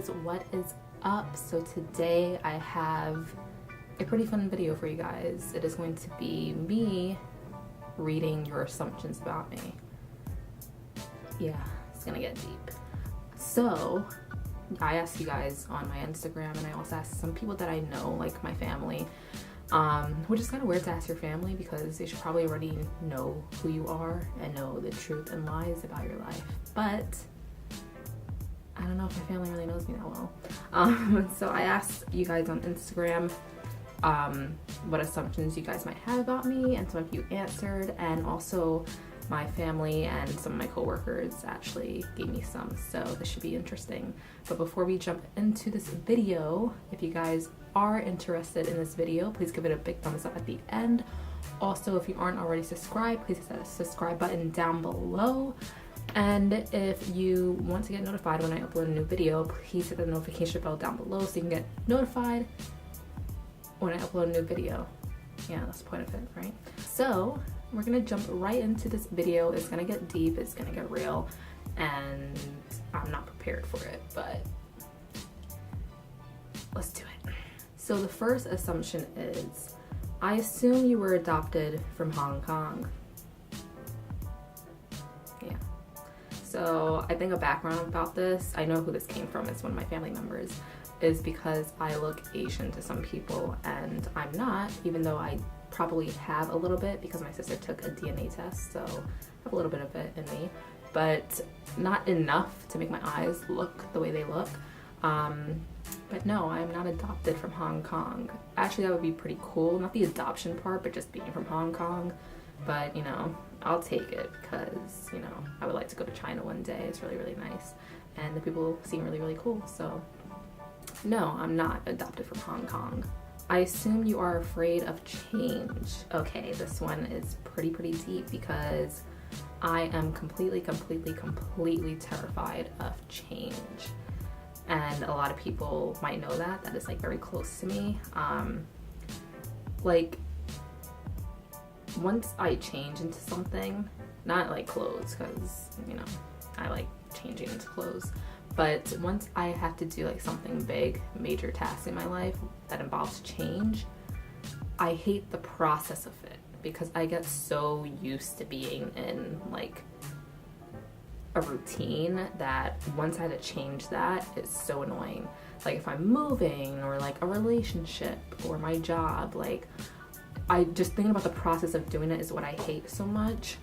guys, what is up? So today I have a pretty fun video for you guys. It is going to be me reading your assumptions about me. Yeah, it's gonna get deep. So I asked you guys on my Instagram, and I also asked some people that I know, like my family, which is kind of weird to ask your family because they should probably already know who you are and know the truth and lies about your life. But I don't know if my family really knows me that well. So I asked you guys on Instagram what assumptions you guys might have about me, and some of you answered, and also my family and some of my coworkers actually gave me some, so this should be interesting. But before we jump into this video, if you guys are interested in this video, please give it a big thumbs up at the end. Also, if you aren't already subscribed, please hit that subscribe button down below. And if you want to get notified when I upload a new video, please hit the notification bell down below so you can get notified when I upload a new video. Yeah, that's the point of it, right? So we're gonna jump right into this video. It's gonna get deep, it's gonna get real, and I'm not prepared for it, but let's do it. So the first assumption is, I assume you were adopted from Hong Kong. Yeah. So I think a background about this, I know who this came from, it's one of my family members, is because I look Asian to some people and I'm not, even though I probably have a little bit because my sister took a DNA test, so I have a little bit of it in me, but not enough to make my eyes look the way they look. But no, I'm not adopted from Hong Kong. Actually, that would be pretty cool, not the adoption part, but just being from Hong Kong. But you know, I'll take it because, you know, I would like to go to China one day. It's really, really nice, and the people seem really, really cool. So no, I'm not adopted from Hong Kong. I assume you are afraid of change. Okay, this one is pretty deep because I am completely terrified of change. And a lot of people might know that is like very close to me. Like once I change into something, not like clothes, because you know, I like changing into clothes. But once I have to do like something big, major task in my life that involves change, I hate the process of it because I get so used to being in like a routine that once I had to change that, it's so annoying. Like if I'm moving or like a relationship or my job, like I just thinking about the process of doing it is what I hate so much.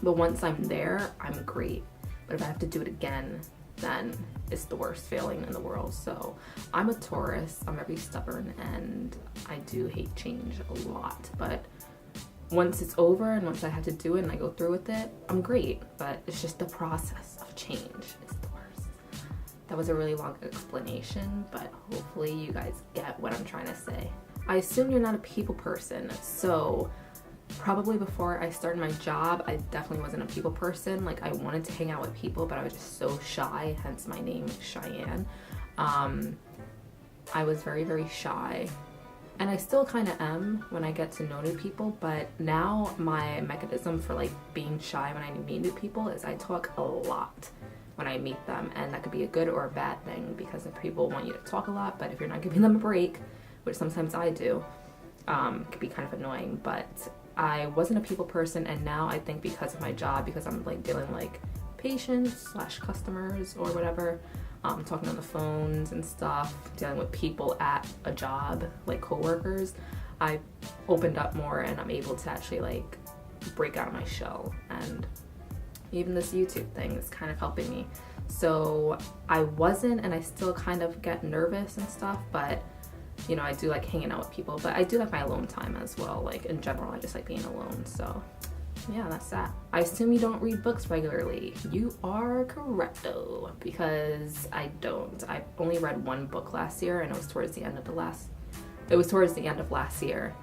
But once I'm there, I'm great. But if I have to do it again, then it's the worst feeling in the world. So I'm a Taurus, I'm very stubborn, and I do hate change a lot. But once it's over and once I have to do it and I go through with it, I'm great. But it's just the process of change is the worst. That was a really long explanation, but hopefully you guys get what I'm trying to say. I assume you're not a people person, so probably before I started my job, I definitely wasn't a people person. Like I wanted to hang out with people, but I was just so shy, hence my name, Cheyenne. I was very shy, and I still kind of am when I get to know new people, but now my mechanism for like being shy when I meet new people is I talk a lot when I meet them, and that could be a good or a bad thing because if people want you to talk a lot, but if you're not giving them a break, which sometimes I do, it could be kind of annoying. But I wasn't a people person, and now I think because of my job, because I'm like dealing like patients / customers or whatever, talking on the phones and stuff, dealing with people at a job like coworkers, I opened up more and I'm able to actually like break out of my shell. And even this YouTube thing is kind of helping me. So I wasn't, and I still kind of get nervous and stuff, but you know, I do like hanging out with people, but I do like my alone time as well. Like in general, I just like being alone. So yeah, that's that. I assume you don't read books regularly. You are correct though, because I don't. I only read one book last year, and it was towards the end of last year,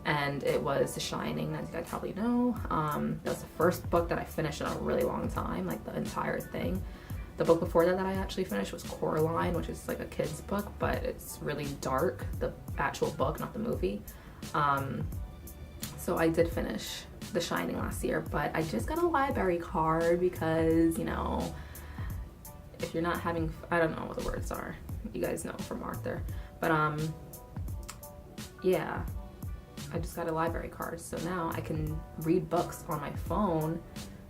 and it was The Shining, as you guys probably know. That was the first book that I finished in a really long time, like the entire thing. The book before that I actually finished was Coraline, which is like a kid's book, but it's really dark, the actual book, not the movie. So I did finish The Shining last year, but I just got a library card because, you know, if you're not having, I don't know what the words are, you guys know from Arthur, but yeah, I just got a library card, so now I can read books on my phone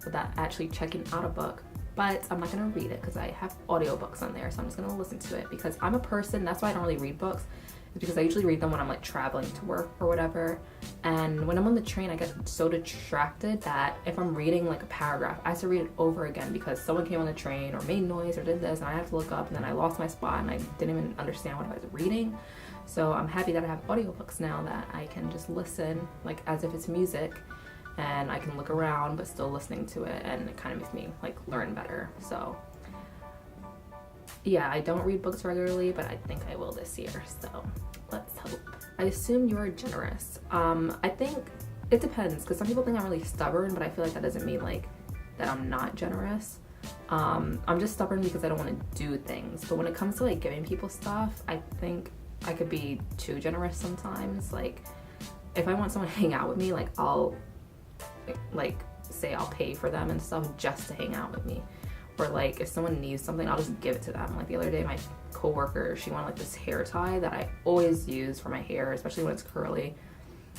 without actually checking out a book. But I'm not gonna read it because I have audiobooks on there, so I'm just gonna listen to it, because I'm a person, that's why I don't really read books, is because I usually read them when I'm like traveling to work or whatever. And when I'm on the train, I get so distracted that if I'm reading like a paragraph, I have to read it over again because someone came on the train or made noise or did this, and I have to look up, and then I lost my spot and I didn't even understand what I was reading. So I'm happy that I have audiobooks now that I can just listen like as if it's music, and I can look around but still listening to it, and it kind of makes me like learn better. So yeah, I don't read books regularly, but I think I will this year, so let's hope. I assume you're generous. I think it depends, because some people think I'm really stubborn, but I feel like that doesn't mean like that I'm not generous. I'm just stubborn because I don't want to do things. But when it comes to like giving people stuff, I think I could be too generous sometimes. Like if I want someone to hang out with me, like I'll like say I'll pay for them and stuff just to hang out with me. Or like if someone needs something, I'll just give it to them. Like the other day, my coworker, she wanted like this hair tie that I always use for my hair, especially when it's curly,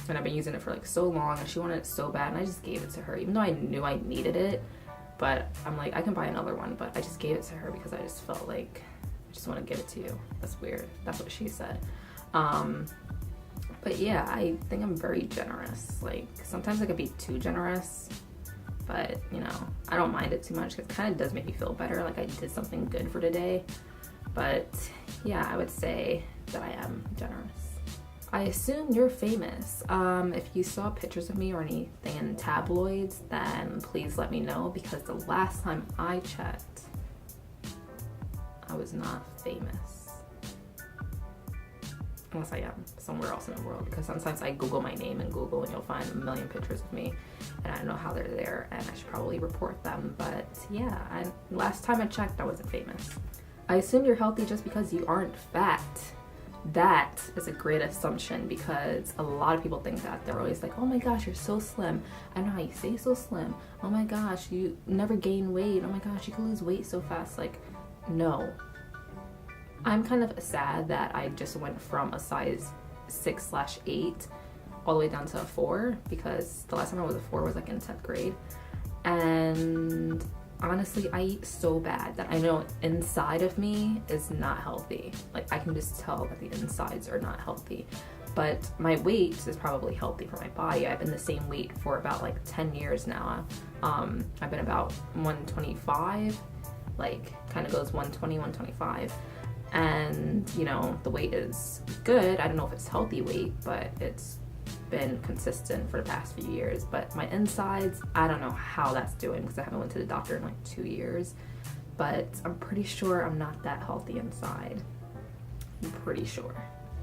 and I've been using it for like so long, and she wanted it so bad, and I just gave it to her, even though I knew I needed it. But I'm like, I can buy another one, but I just gave it to her because I just felt like I just want to give it to you. That's weird. That's what she said. But yeah, I think I'm very generous. Like sometimes I could be too generous, but you know, I don't mind it too much because it kind of does make me feel better, like I did something good for today. But yeah, I would say that I am generous. I assume you're famous. If you saw pictures of me or anything in tabloids, then please let me know, because the last time I checked, I was not famous. Unless I am somewhere else in the world, because sometimes I Google my name in Google and you'll find a million pictures of me, and I don't know how they're there, and I should probably report them. But yeah, last time I checked, I wasn't famous. I assume you're healthy just because you aren't fat. That is a great assumption, because a lot of people think that. They're always like, oh my gosh, you're so slim. I don't know how you stay so slim. Oh my gosh, you never gain weight. Oh my gosh, you can lose weight so fast. Like, no. I'm kind of sad that I just went from a size 6/8 all the way down to a 4, because the last time I was a 4 was like in 10th grade. And honestly, I eat so bad that I know inside of me is not healthy. Like I can just tell that the insides are not healthy. But my weight is probably healthy for my body. I've been the same weight for about like 10 years now. I've been about 125, like kind of goes 120, 125. And you know, the weight is good. I don't know if it's healthy weight, but it's been consistent for the past few years. But my insides, I don't know how that's doing, because I haven't went to the doctor in like 2 years, but I'm pretty sure I'm not that healthy inside. I'm pretty sure.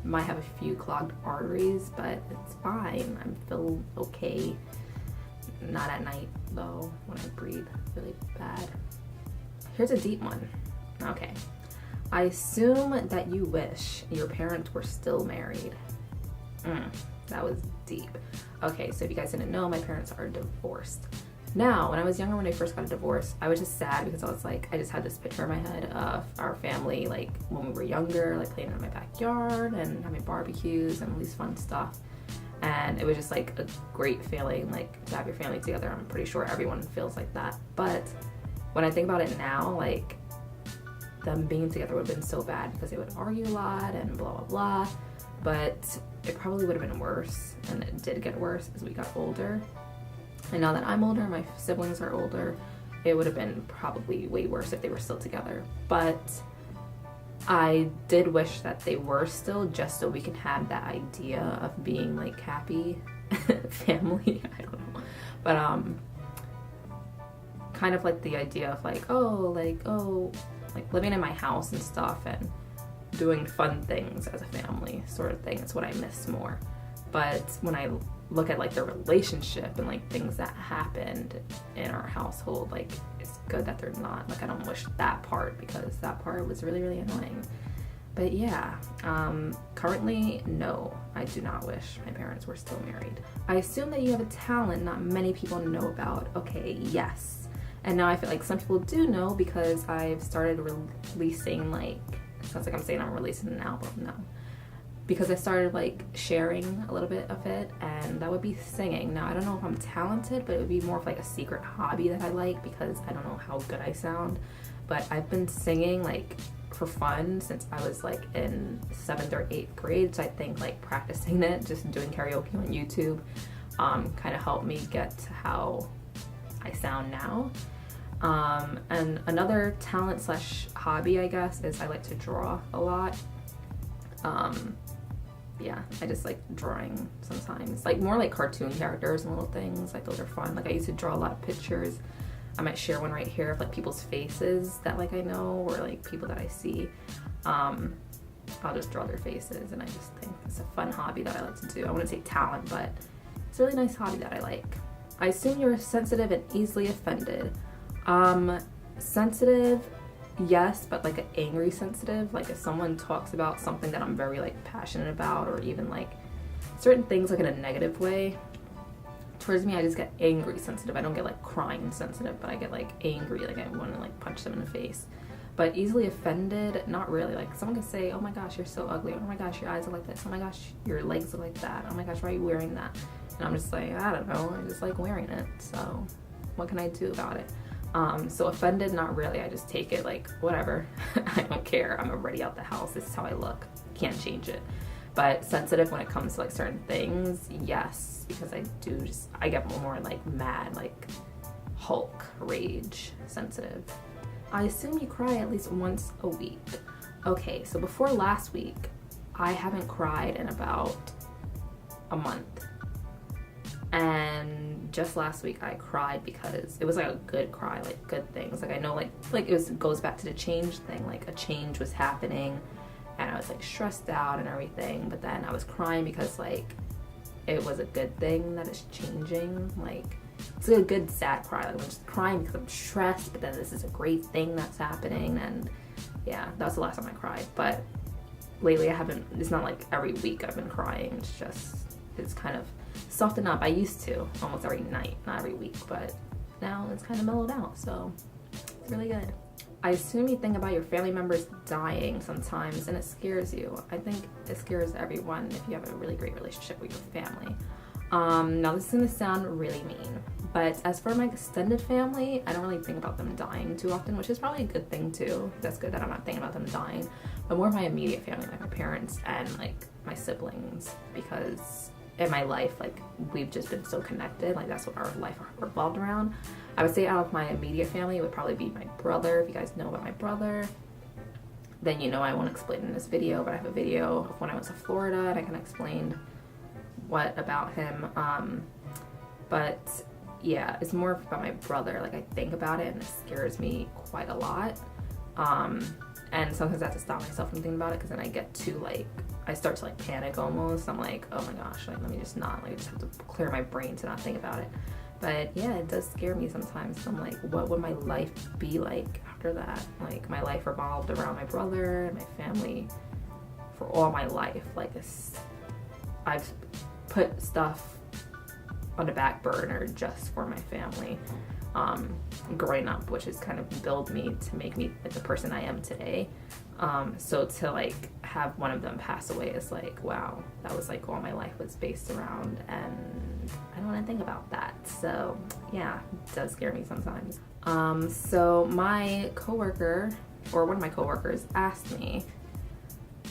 Might have a few clogged arteries, but it's fine. I feel okay. Not at night though, when I breathe really bad. Here's a deep one. Okay. I assume that you wish your parents were still married. That was deep. Okay, so if you guys didn't know, my parents are divorced. Now, when I was younger, when I first got a divorce, I was just sad because I was like, I just had this picture in my head of our family, like when we were younger, like playing in my backyard and having barbecues and all these fun stuff. And it was just like a great feeling, like to have your family together. I'm pretty sure everyone feels like that. But when I think about it now, like them being together would have been so bad, because they would argue a lot and blah, blah, blah. But it probably would have been worse, and it did get worse as we got older. And now that I'm older, my siblings are older, it would have been probably way worse if they were still together. But I did wish that they were still, just so we can have that idea of being like happy family. I don't know. But kind of like the idea of like living in my house and stuff and doing fun things as a family sort of thing. It's what I miss more. But when I look at like the relationship and like things that happened in our household, like it's good that they're not. Like I don't wish that part, because that part was really, really annoying. But yeah, currently, no, I do not wish my parents were still married. I assume that you have a talent not many people know about. Okay, yes. And now I feel like some people do know because I've started releasing, like, it sounds like I'm saying I'm releasing an album. No, because I started like sharing a little bit of it, and that would be singing. Now I don't know if I'm talented, but it would be more of like a secret hobby that I like, because I don't know how good I sound, but I've been singing like for fun since I was like in 7th or 8th grade. So I think like practicing it, just doing karaoke on YouTube, kind of helped me get to how I sound now. And another talent slash hobby, I guess, is I like to draw a lot. Yeah, I just like drawing sometimes, like more like cartoon characters and little things, like those are fun. Like I used to draw a lot of pictures. I might share one right here of like people's faces that like I know, or like people that I see. I'll just draw their faces, and I just think it's a fun hobby that I like to do. I wouldn't say talent, but it's a really nice hobby that I like. I assume you're sensitive and easily offended. Sensitive, yes, but like an angry sensitive. Like if someone talks about something that I'm very like passionate about, or even like certain things like in a negative way towards me, I just get angry sensitive. I don't get like crying sensitive, but I get like angry, like I want to like punch them in the face. But easily offended, not really. Like someone can say, oh my gosh, you're so ugly, oh my gosh, your eyes are like this, oh my gosh, your legs are like that, oh my gosh, why are you wearing that? And I'm just like, I don't know, I just like wearing it, so what can I do about it? So offended, not really. I just take it like whatever. I don't care. I'm already out the house. This is how I look. Can't change it. But sensitive when it comes to like certain things, yes, because I get more like mad, like Hulk rage sensitive. I assume you cry at least once a week. Okay, so before last week, I haven't cried in about a month. And just last week I cried because it was like a good cry, like good things. Like I know like it goes back to the change thing, like a change was happening and I was like stressed out and everything, but then I was crying because like it was a good thing that is changing. Like it's a good sad cry. Like I'm just crying because I'm stressed, but then this is a great thing that's happening. And yeah, that was the last time I cried. But lately I haven't, it's not like every week I've been crying. It's kind of softened up. I used to almost every night, not every week, but now it's kind of mellowed out, so it's really good. I assume you think about your family members dying sometimes and it scares you. I think it scares everyone if you have a really great relationship with your family. Now this is gonna sound really mean, but as for my extended family, I don't really think about them dying too often, which is probably a good thing too. That's good that I'm not thinking about them dying, but more of my immediate family, like my parents and like my siblings, because in my life, like we've just been so connected. Like that's what our life revolved around. I would say out of my immediate family, it would probably be my brother. If you guys know about my brother, then you know I won't explain in this video, but I have a video of when I went to Florida and I kind of explained what about him. But yeah, it's more about my brother. Like I think about it and it scares me quite a lot. And sometimes I have to stop myself from thinking about it, because then I get too like, I start to like panic almost. I'm like, oh my gosh, like let me just not, like I just have to clear my brain to not think about it. But yeah, it does scare me sometimes. I'm like, what would my life be like after that? Like my life revolved around my brother and my family for all my life. Like I've put stuff on the back burner just for my family. Growing up, which has kind of built me to make me like the person I am today. So to like have one of them pass away is like, wow, that was like all my life was based around, and I don't want to think about that. So yeah, it does scare me sometimes. So my coworker, or one of my coworkers, asked me,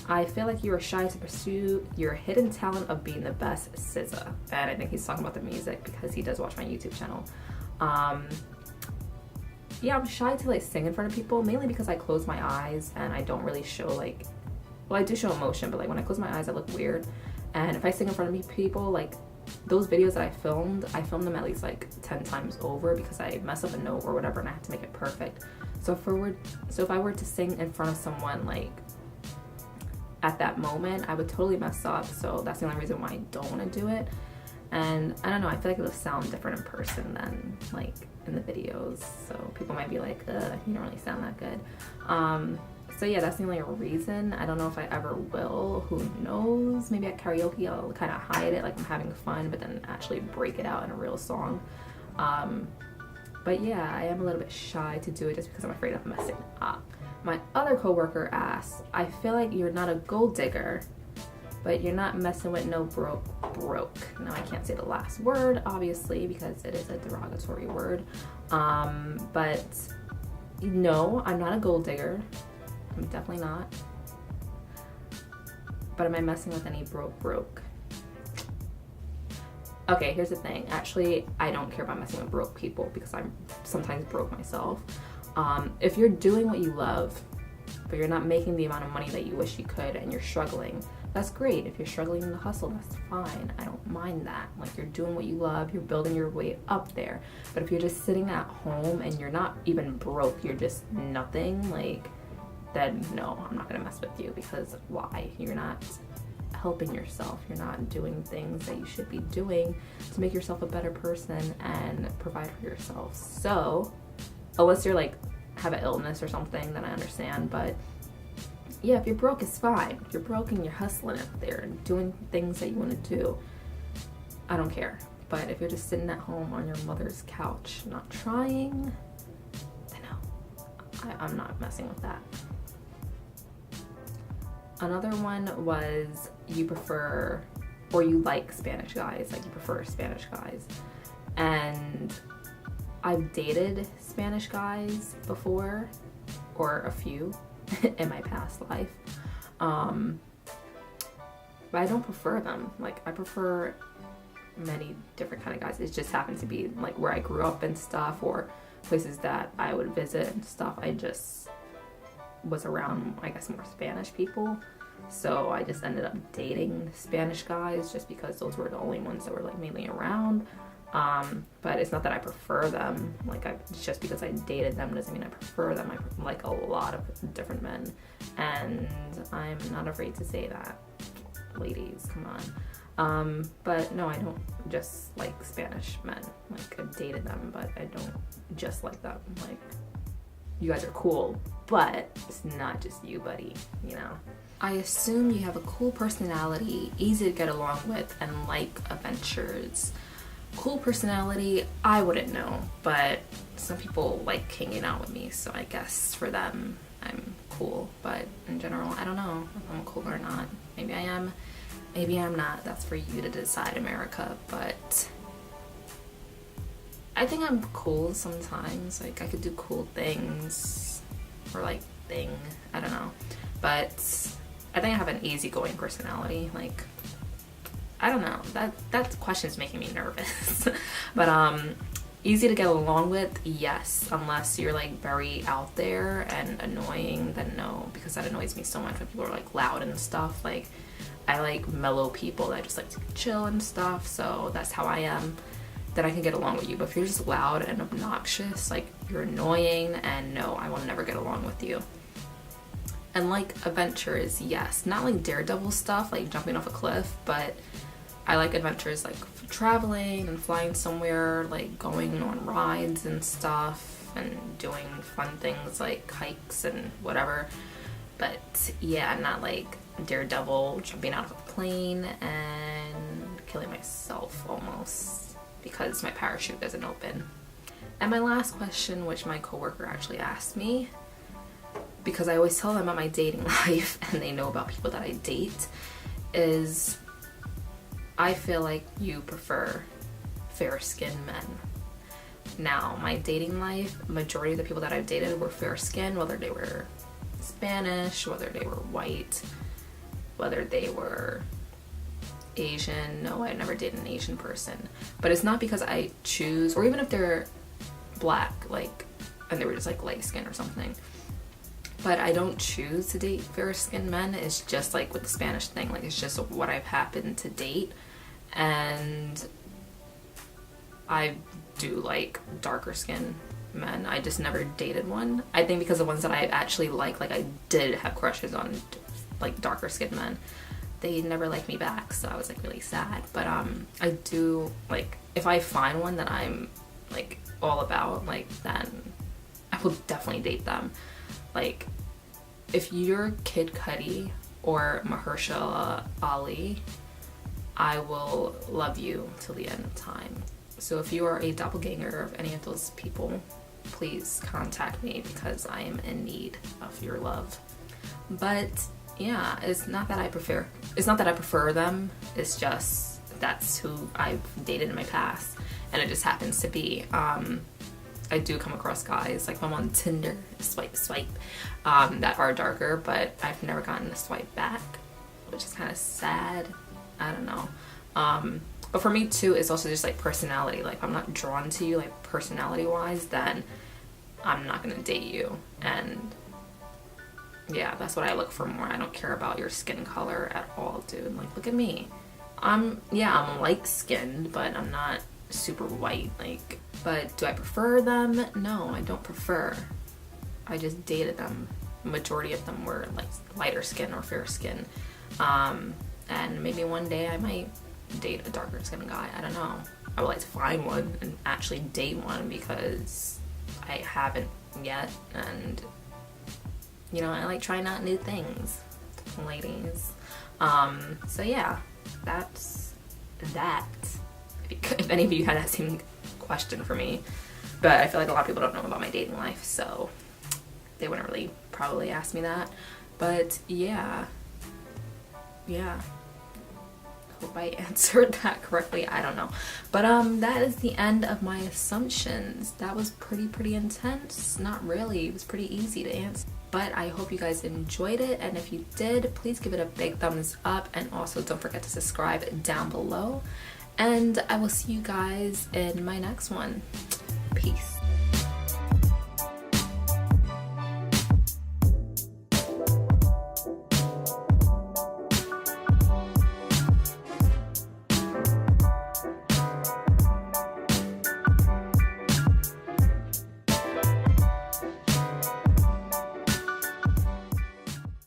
I feel like you are shy to pursue your hidden talent of being the best SZA. And I think he's talking about the music because he does watch my YouTube channel. Yeah, I'm shy to like sing in front of people, mainly because I close my eyes and I don't really show like, well, I do show emotion, but like when I close my eyes I look weird. And if I sing in front of people, like those videos that I filmed them at least like 10 times over, because I mess up a note or whatever and I have to make it perfect. So if I were to sing in front of someone like at that moment, I would totally mess up. So that's the only reason why I don't want to do it. And I don't know, I feel like it'll sound different in person than like in the videos. So people might be like, ugh, you don't really sound that good. So yeah, that's the only reason. I don't know if I ever will, who knows? Maybe at karaoke I'll kind of hide it like I'm having fun, but then actually break it out in a real song. But yeah, I am a little bit shy to do it just because I'm afraid of messing up. My other coworker asks, I feel like you're not a gold digger, but you're not messing with no broke. Now I can't say the last word, obviously, because it is a derogatory word. But no, I'm not a gold digger. I'm definitely not. But am I messing with any broke? Okay, here's the thing. Actually, I don't care about messing with broke people because I'm sometimes broke myself. If you're doing what you love, but you're not making the amount of money that you wish you could and you're struggling, that's great. If you're struggling in the hustle, that's fine. I don't mind that. Like, you're doing what you love, you're building your way up there. But if you're just sitting at home and you're not even broke, you're just nothing, like, then no, I'm not gonna mess with you, because why? You're not helping yourself. You're not doing things that you should be doing to make yourself a better person and provide for yourself. So, unless you're like, have an illness or something, then I understand. But yeah, if you're broke, it's fine. If you're broke and you're hustling out there and doing things that you want to do, I don't care. But if you're just sitting at home on your mother's couch, not trying, then no, I'm not messing with that. Another one was, you prefer, or you like Spanish guys, like you prefer Spanish guys. And I've dated Spanish guys before, or a few in my past life. But I don't prefer them. Like, I prefer many different kind of guys. It just happens to be like where I grew up and stuff, or places that I would visit and stuff. I just was around, I guess, more Spanish people. So I just ended up dating Spanish guys just because those were the only ones that were like mainly around. But it's not that I prefer them. Like, just because I dated them doesn't mean I prefer them. I like a lot of different men, and I'm not afraid to say that. Ladies, come on. But no, I don't just like Spanish men. Like, I've dated them, but I don't just like them. Like, you guys are cool, but it's not just you, buddy, you know? I assume you have a cool personality, easy to get along with, and like adventures. Cool personality, I wouldn't know, but some people like hanging out with me, so I guess for them, I'm cool. But in general, I don't know if I'm cool or not. Maybe I am, maybe I'm not. That's for you to decide, America. But I think I'm cool sometimes. Like, I could do cool things, or like I don't know. But I think I have an easygoing personality. Like, I don't know. That question's making me nervous. But easy to get along with, yes, unless you're like very out there and annoying, then no, because that annoys me so much when people are like loud and stuff. Like, I like mellow people that just like to chill and stuff, so that's how I am. Then I can get along with you. But if you're just loud and obnoxious, like, you're annoying, and no, I will never get along with you. And like adventures, yes, not like daredevil stuff, like jumping off a cliff, but I like adventures like traveling and flying somewhere, like going on rides and stuff and doing fun things like hikes and whatever. But yeah, not like daredevil jumping out of a plane and killing myself almost because my parachute doesn't open. And my last question, which my coworker actually asked me, because I always tell them about my dating life and they know about people that I date, is I feel like you prefer fair-skinned men. Now, my dating life, majority of the people that I've dated were fair-skinned, whether they were Spanish, whether they were white, whether they were Asian. No, I've never dated an Asian person. But it's not because I choose, or even if they're black, like, and they were just like light skin or something. But I don't choose to date fair-skinned men. It's just like with the Spanish thing, like, it's just what I've happened to date. And I do like darker skinned men. I just never dated one. I think because the ones that I actually like I did have crushes on, like, darker skinned men. They never liked me back, so I was like really sad. But I do, like, if I find one that I'm like all about, like, then I will definitely date them. Like, if you're Kid Cudi or Mahershala Ali, I will love you till the end of time. So if you are a doppelganger of any of those people, please contact me because I am in need of your love. But yeah, it's not that I prefer them. It's just that's who I've dated in my past, and it just happens to be. I do come across guys, like I'm on Tinder, swipe, that are darker, but I've never gotten a swipe back, which is kind of sad. I don't know. But for me too, it's also just like personality. Like if I'm not drawn to you, like personality wise, then I'm not gonna date you. And yeah, that's what I look for more. I don't care about your skin color at all, dude. Like, look at me. I'm light skinned, but I'm not super white. Like, but do I prefer them? No, I don't prefer. I just dated them. Majority of them were like lighter skin or fair skin. And maybe one day I might date a darker skinned guy. I don't know. I would like to find one and actually date one because I haven't yet. And you know, I like trying out new things, ladies. So yeah, that's that. If any of you had that same question for me, but I feel like a lot of people don't know about my dating life, so they wouldn't really probably ask me that. But yeah. Hope I answered that correctly. I don't know, but that is the end of my assumptions. That was pretty intense. Not really. It was pretty easy to answer. But I hope you guys enjoyed it, and if you did, please give it a big thumbs up, and also don't forget to subscribe down below. And I will see you guys in my next one. Peace.